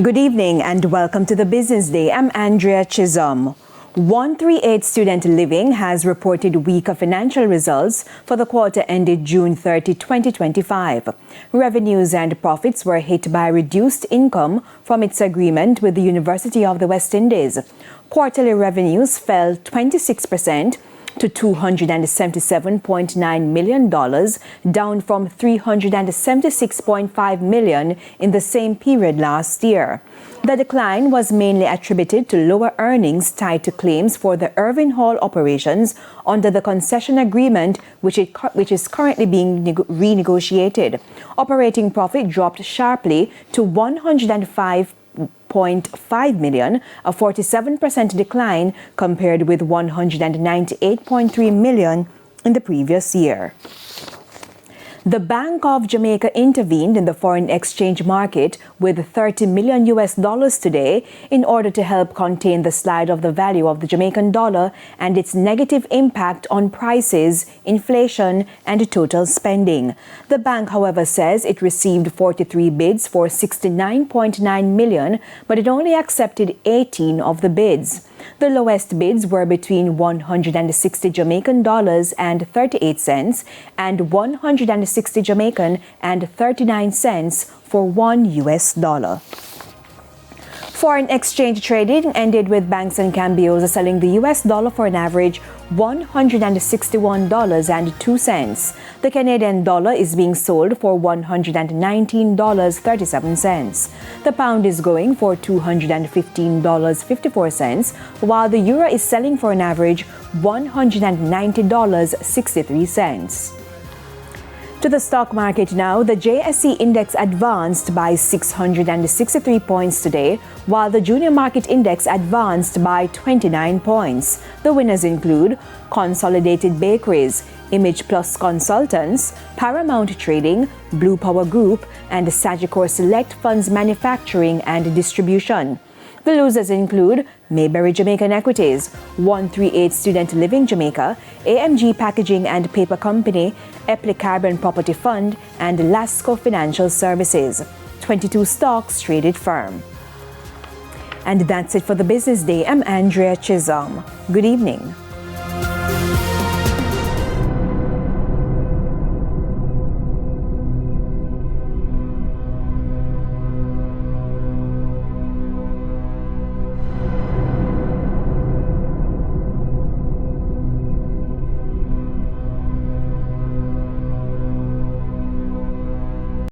Good evening and welcome to the Business Day. I'm Andrea Chisholm. 138 Student Living has reported weaker financial results for the quarter ended June 30, 2025. Revenues and profits were hit by reduced income from its agreement with the University of the West Indies. Quarterly revenues fell 26% to $277.9 million, down from $376.5 million in the same period last year. The decline was mainly attributed to lower earnings tied to claims for the Irving Hall operations under the concession agreement, which is currently being renegotiated. Operating profit dropped sharply to $105.5 million, a 47% decline compared with $198.3 million in the previous year. The Bank of Jamaica intervened in the foreign exchange market with $30 million today in order to help contain the slide of the value of the Jamaican dollar and its negative impact on prices, inflation, and total spending. The bank, however, says it received 43 bids for $69.9 million, but it only accepted 18 of the bids. The lowest bids were between 160 Jamaican dollars and 38 cents and 160 Jamaican and 39 cents for $1. Foreign exchange trading ended with banks and cambios selling the US dollar for an average $161.02. The Canadian dollar is being sold for $119.37. The pound is going for $215.54, while the euro is selling for an average $190.63. To the stock market now, the JSE index advanced by 663 points today, while the junior market index advanced by 29 points. The winners include Consolidated Bakeries, Image Plus Consultants, Paramount Trading, Blue Power Group, and Sagicor Select Funds Manufacturing and Distribution. The losers include Mayberry Jamaican Equities, 138 Student Living Jamaica, AMG Packaging and Paper Company, Epley Carbon Property Fund, and Lasco Financial Services. 22 stocks traded firm. And that's it for the Business Day. I'm Andrea Chisholm. Good evening.